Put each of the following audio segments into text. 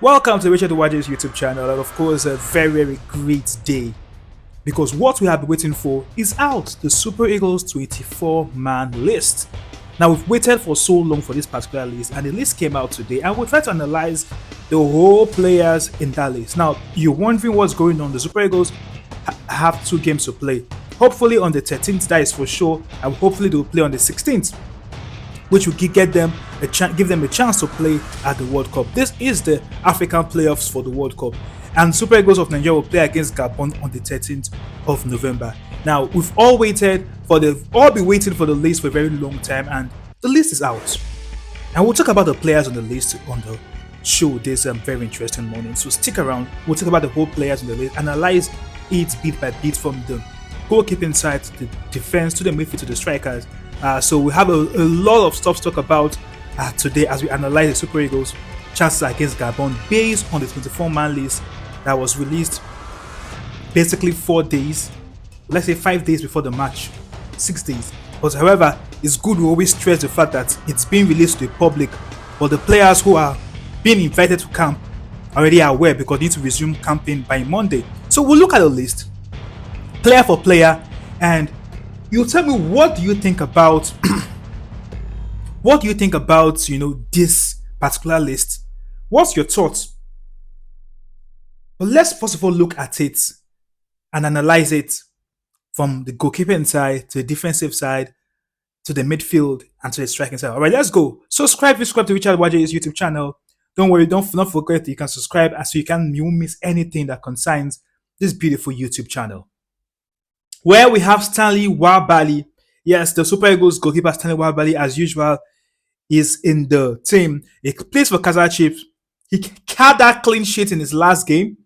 Welcome to Richard Waje's YouTube channel, and of course, a very great day because what we have been waiting for is out, the Super Eagles 24-man list. Now, we've waited for so long for this particular list, and the list came out today, and we'll try to analyze the whole players in that list. Now, you're wondering what's going on. The Super Eagles have 2 games to play. Hopefully on the 13th, that is for sure, and hopefully they'll play on the 16th. Which will give them a chance to play at the World Cup. This is the African playoffs for the World Cup, and Super Eagles of Nigeria will play against Gabon on the 13th of November. Now, we've all been waiting for the list for a very long time, and the list is out. And we'll talk about the players on the list on the show this very interesting morning. So stick around. We'll talk about the whole players on the list, analyze it bit by bit from the goalkeeping side to the defense to the midfield to the strikers. So we have a lot of stuff to talk about today as we analyze the Super Eagles' chances against Gabon based on the 24-man list that was released basically 4 days, let's say 5 days before the match, 6 days. But however, it's good we always stress the fact that it's being released to the public, but the players who are being invited to camp already are aware because they need to resume camping by Monday. So we'll look at the list, player for player, and you tell me what do you think about this particular list. What's your thoughts? But let's first of all look at it and analyze it from the goalkeeping side to the defensive side to the midfield and to the striking side. All right, let's go. Subscribe to Richard Waje's YouTube channel. Don't worry, don't forget that you can subscribe so you won't miss anything that concerns this beautiful YouTube channel. Where we have Stanley Wabali. Yes, the Super Eagles goalkeeper Stanley Wabali, as usual, is in the team. He plays for Kaizer Chiefs. He had that clean sheet in his last game,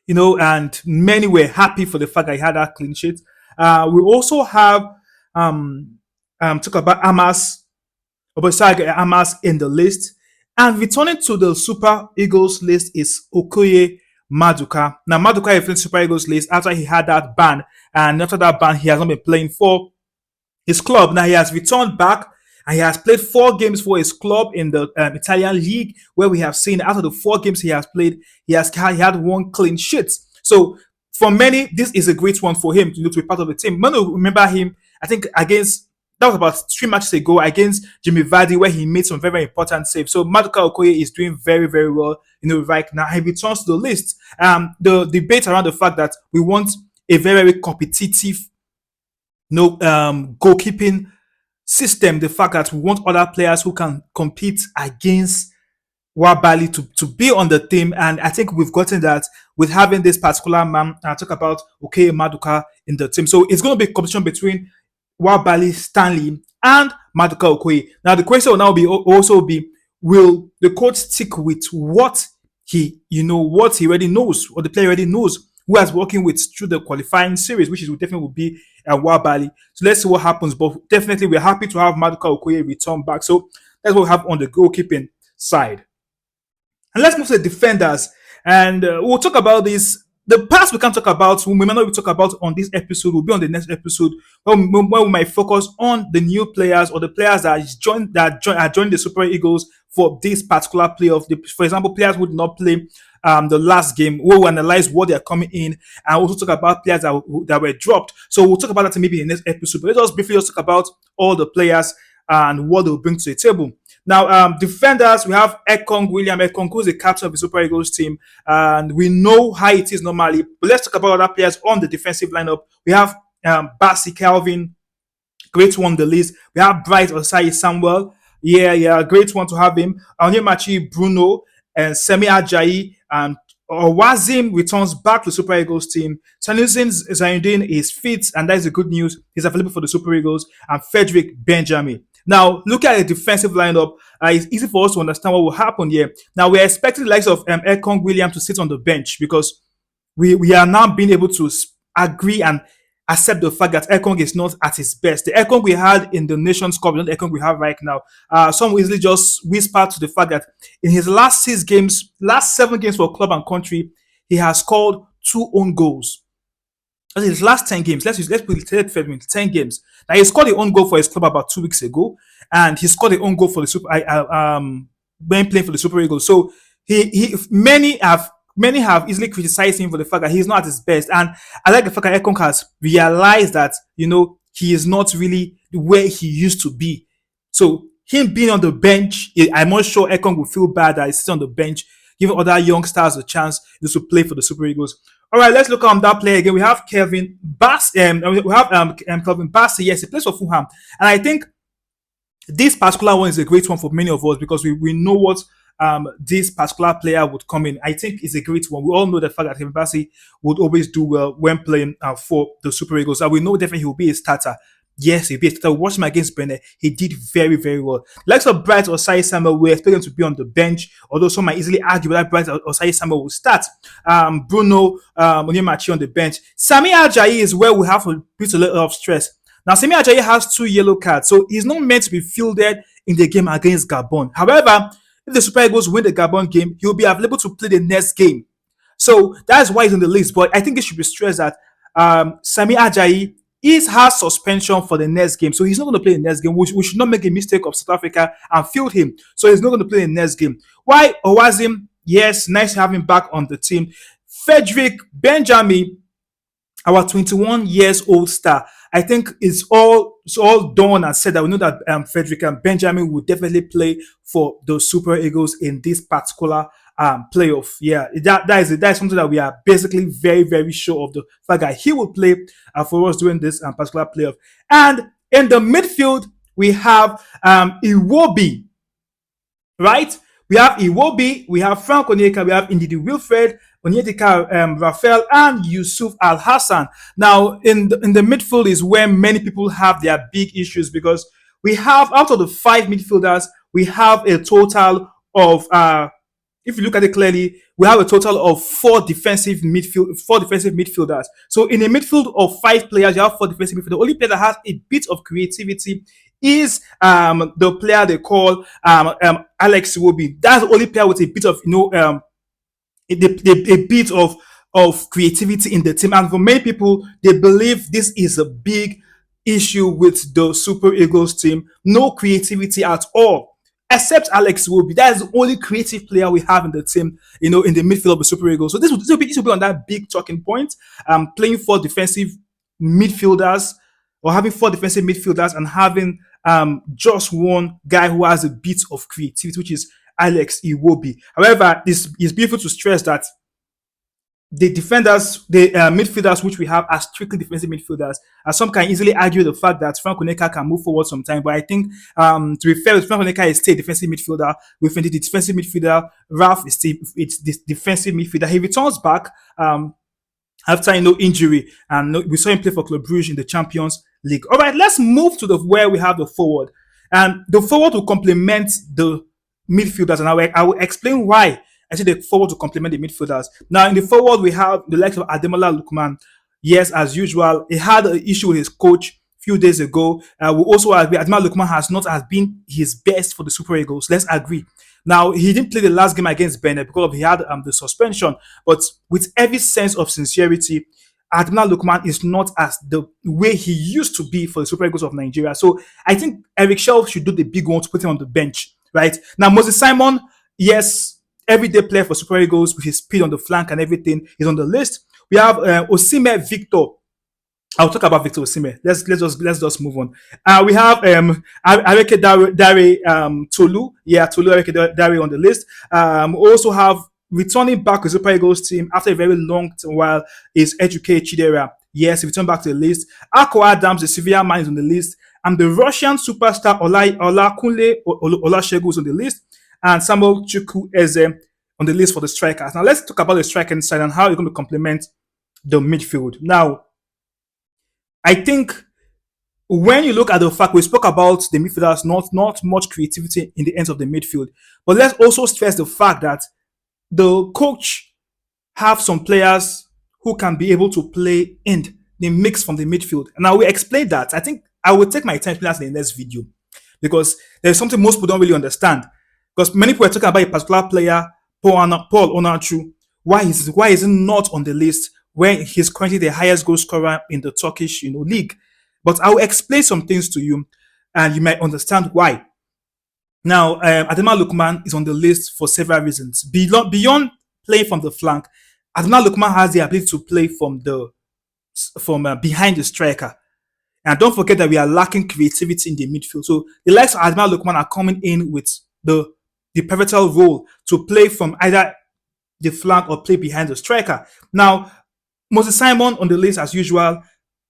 and many were happy for the fact that he had that clean sheet. We also have talk about Amas in the list, and returning to the Super Eagles list is Okoye Maduka. Now, Maduka is in the Super Eagles list after he had that ban, and after that ban, he has not been playing for his club. Now, he has returned back, and he has played 4 games for his club in the Italian league, where we have seen after the 4 games he has played, he had 1 clean sheet. So, for many, this is a great one for him to be part of the team. Many remember him, I think, that was about 3 matches ago against Jimmy Vardy, where he made some very important saves. So Maduka Okoye is doing very well, right now. He returns to the list. The debate around the fact that we want a very competitive, goalkeeping system. The fact that we want other players who can compete against Wabali to be on the team, and I think we've gotten that with having this particular man. I talk about Maduka in the team. So it's going to be a competition between Wabali, Stanley, and Maduka Okoye. Now the question will now be, will the coach stick with what he already knows, or the player already knows, who has working with through the qualifying series, which definitely will be Wabali. So let's see what happens. But definitely we're happy to have Maduka Okoye return back. So that's what we have on the goalkeeping side. And let's move to the defenders. And we'll talk about this. The past we can't talk about, we may not talk about on this episode, will be on the next episode, where we might focus on the new players or the players that are joined the Super Eagles for this particular playoff. For example, players who did not play the last game. We'll analyze what they are coming in, and also talk about players that were dropped. So we'll talk about that maybe in the next episode. But let us briefly talk about all the players and what they'll bring to the table. Now, defenders, we have William Ekong, who's the captain of the Super Eagles team, and we know how it is normally. But let's talk about other players on the defensive lineup. We have Bassi Calvin, great one on the list. We have Bright Osai Samuel, great one to have him. Onyemachi Bruno and Semi Ajayi, and Wazim returns back to the Super Eagles team. Sanusin Zayudin is fit, and that is the good news. He's available for the Super Eagles, and Frederick Benjamin. Now, look at the defensive lineup. It's easy for us to understand what will happen here. Now, we're expecting the likes of Ekong William to sit on the bench because we are now being able to agree and accept the fact that Ekong is not at his best. The Ekong we had in the Nations Cup, not the Ekong we have right now. Some easily just whisper to the fact that in his last 7 games for club and country, he has scored 2 own goals. In his last 10 games, let's put it 10 games. Now, he scored an own goal for his club about 2 weeks ago, and he scored an own goal for the when playing for the Super Eagles. So Many have easily criticized him for the fact that he's not at his best, and I like the fact that Ekong has realized that he is not really where he used to be. So him being on the bench, I'm not sure Ekong will feel bad that he's sitting on the bench, giving other youngsters a chance to play for the Super Eagles. All right, let's look at that player again. We have Kevin Bass. We have Kevin Bass. Yes, he plays for Fulham, and I think this particular one is a great one for many of us because we know what this particular player would come in. I think it's a great one. We all know the fact that Kevin Bassey would always do well when playing for the Super Eagles. And we know definitely he will be a starter. Yes, he'll be a starter. Watch him against Benin. He did very, very well. Likes of Bright or Sai Samuel, we expect him to be on the bench, although some might easily argue whether Bright or Sai Samuel will start. Bruno Onyemachi on the bench. Sami Ajayi is where we have to put a lot of stress. Now, Sami Ajayi has 2 yellow cards, so he's not meant to be fielded in the game against Gabon. However, if the Super Eagles win the Gabon game, he'll be available to play the next game. So that's why he's on the list. But I think it should be stressed that Sami Ajayi has suspension for the next game. So he's not going to play the next game. We should not make a mistake of South Africa and field him. So he's not going to play the next game. Why Owazim? Yes, nice to have him back on the team. Frederick Benjamin, our 21 years old star. I think it's all done and said that we know that Frederick and Benjamin will definitely play for the Super Eagles in this particular playoff. Yeah, that is something that we are basically very, very sure of the fact that he will play for us during this particular playoff. And in the midfield, we have Iwobi, right? We have Iwobi, we have Frank Onyeka, we have Ndidi Wilfred, Onyedika Raphael, and Yusuf Al Hassan. Now, in the midfield is where many people have their big issues because we have, out of the 5 midfielders, we have a total of if you look at it clearly, we have a total of four defensive midfielders. So in a midfield of 5 players, you have 4 defensive midfielders. The only player that has a bit of creativity is the player they call Alex Iwobi. That's the only player with a bit of a bit of creativity in the team. And for many people, they believe this is a big issue with the Super Eagles team. No creativity at all. Except Alex Iwobi. That is the only creative player we have in the team, in the midfield of the Super Eagles. So this will be on that big talking point. Playing 4 defensive midfielders or having 4 defensive midfielders and having just one guy who has a bit of creativity, which is Alex Iwobi. However, this is beautiful to stress that the midfielders which we have are strictly defensive midfielders. As some can easily argue the fact that Frank Oneka can move forward sometime, but I think to be fair, Frank Oneka is still a defensive midfielder. Within the defensive midfielder, Ralph is still it's this defensive midfielder. He returns back after injury, and we saw him play for Club Brugge in the Champions League. All right, let's move to where we have the forward, and the forward will complement the midfielders, and I will explain why I say the forward to complement the midfielders. Now, in the forward, we have the likes of Ademola Lookman. Yes, as usual, he had an issue with his coach a few days ago. We also agree Ademola Lookman has been his best for the Super Eagles. Let's agree. Now, he didn't play the last game against Benin because he had the suspension. But with every sense of sincerity, Ademola Lookman is not as the way he used to be for the Super Eagles of Nigeria. So I think Eric Shelf should do the big one to put him on the bench, right? Now, Moses Simon, yes, everyday player for Super Eagles with his speed on the flank and everything is on the list. We have Osimhen Victor. I'll talk about Victor Osimhen. Let's just move on. We have Areke Dare Tolu. Yeah, Tolu Areke Dare on the list. We also have returning back to Super Eagles team after a very long while is Eduke Chidera. Yes, he returned back to the list. Ako Adams, the Sevilla man, is on the list. And the Russian superstar Olakunle Olashegun is on the list. And Samuel Chukwu Eze on the list for the strikers. Now, let's talk about the striking side and how you're going to complement the midfield. Now, I think when you look at the fact we spoke about the midfielders, not much creativity in the ends of the midfield, but let's also stress the fact that the coach have some players who can be able to play in the mix from the midfield. And I will explain that. I think I will take my time to explain that in the next video because there's something most people don't really understand. Because many people are talking about a particular player, Paul Onachu. Why is he not on the list when he's currently the highest goal scorer in the Turkish league? But I will explain some things to you, and you might understand why. Now, Adema Lukman is on the list for several reasons. Beyond playing from the flank, Adema Lukman has the ability to play from behind the striker. And don't forget that we are lacking creativity in the midfield. So the likes of Adema Lukman are coming in with the pivotal role to play from either the flank or play behind the striker. Now, Moses Simon on the list as usual.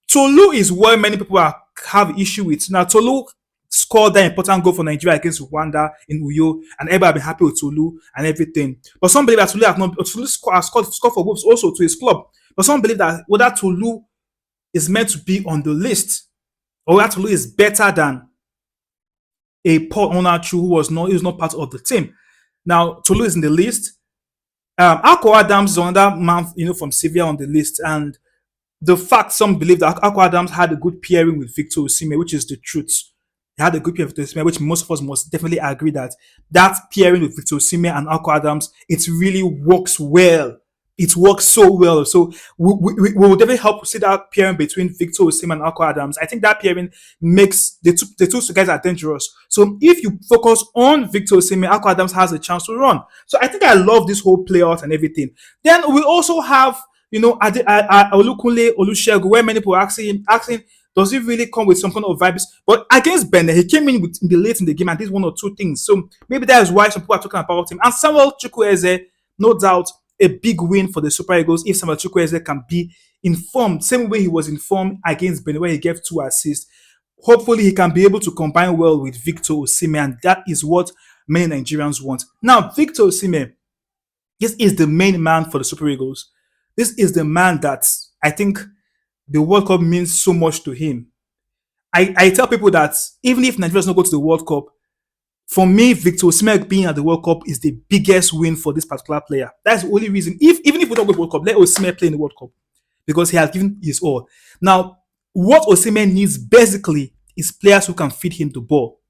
Tolu is where many people have issue with. Now, Tolu scored that important goal for Nigeria against Rwanda in Uyo, and everybody have been happy with Tolu and everything. But some believe that Tolu have not. Tolu scored for Wolves also to his club. But some believe that whether Tolu is meant to be on the list or whether Tolu is better than a Paul Onachu who was not part of the team. Now, Tolu is in the list. Akko Adams is another man, from Sevilla on the list, and the fact some believe that Akko Adams had a good pairing with Victor Osimhen, which is the truth. He had a good pairing with Victor Osimhen, which most of us must definitely agree that that pairing with Victor Osimhen and Akko Adams, it really works well. It works so well. So we will definitely help see that pairing between Victor Osimhen and Akko Adams. I think that pairing makes the two guys are dangerous. So if you focus on Victor Osimhen, Akko Adams has a chance to run. So I think I love this whole play out and everything. Then we also have Olukunle Olusegun, where many people are asking, does he really come with some kind of vibes? But against Benin, he came in the late in the game and did one or two things. So maybe that is why some people are talking about him. And Samuel Chukwueze, no doubt, a big win for the Super Eagles if Samuel Chukwueze can be informed, same way he was informed against Benin, where he gave 2 assists. Hopefully, he can be able to combine well with Victor Osimhen, and that is what many Nigerians want. Now, Victor Osimhen, this is the main man for the Super Eagles. This is the man that I think the World Cup means so much to him. I tell people that even if Nigeria does not go to the World Cup, for me, Victor Osimhen being at the World Cup is the biggest win for this particular player. That's the only reason. Even if we don't go to the World Cup, let Osimhen play in the World Cup because he has given his all. Now, what Osimhen needs basically is players who can feed him the ball.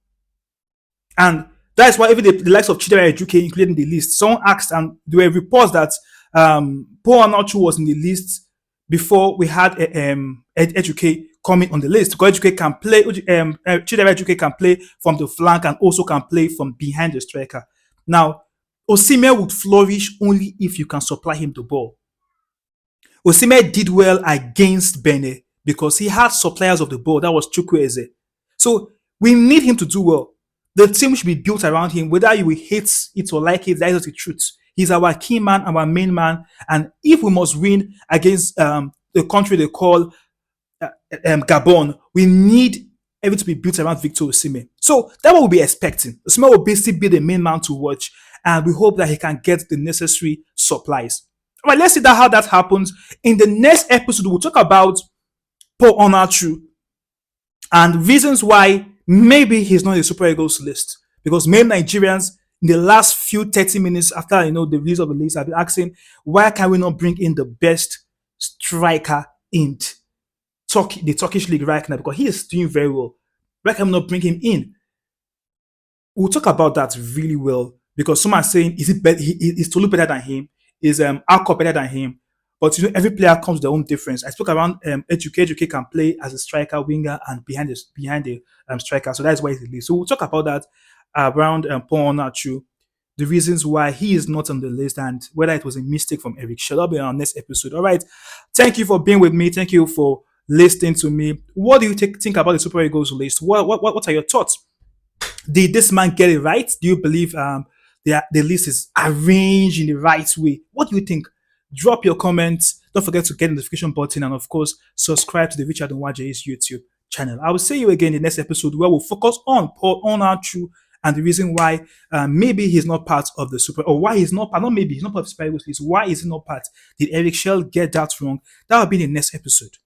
And that's why even the likes of Chidera Ejuke included in the list. Someone asked, and there were reports that Paul Anachu was in the list before we had Ejuke coming on the list. Because Ejuke can play, Chidera Ejuke can play from the flank and also can play from behind the striker. Now, Osimhen would flourish only if you can supply him the ball. Osimhen did well against Benin because he had suppliers of the ball. That was Chukwueze. So we need him to do well. The team should be built around him, whether you will hate it or like it. That is the truth. He's our key man, our main man. And if we must win against the country they call Gabon, we need everything to be built around Victor Osimhen. So that's what we'll be expecting. Osimhen will basically be the main man to watch, and we hope that he can get the necessary supplies. All right, let's see how that happens. In the next episode, we'll talk about Paul Onachu and reasons why maybe he's not in the Super Eagles list. Because many Nigerians in the last few 30 minutes after the release of the list have been asking, why can we not bring in the best striker in the Turkish league right now? Because he is doing very well. Why can we not bring him in? We'll talk about that really well because some are saying, is Tolu better than him? Is Akko better than him? But every player comes with their own difference. I spoke around Ejuke can play as a striker, winger, and behind the striker. So that's why he's the list. So we'll talk about that around Paul Onachu, the reasons why he is not on the list, and whether it was a mistake from Eric. That'll be on our next episode. All right. Thank you for being with me. Thank you for listening to me. What do you think about the Super Eagles list? What are your thoughts? Did this man get it right? Do you believe the list is arranged in the right way? What do you think? Drop your comments. Don't forget to get the notification button and, of course, subscribe to the Richard Nwaje's YouTube channel. I will see you again in the next episode where we'll focus on Paul Onachu and the reason why maybe he's not part of the Super, or why he's not part, not maybe he's not part of the Super Eagles list. Why is he not part? Did Eric Shell get that wrong? That will be in the next episode.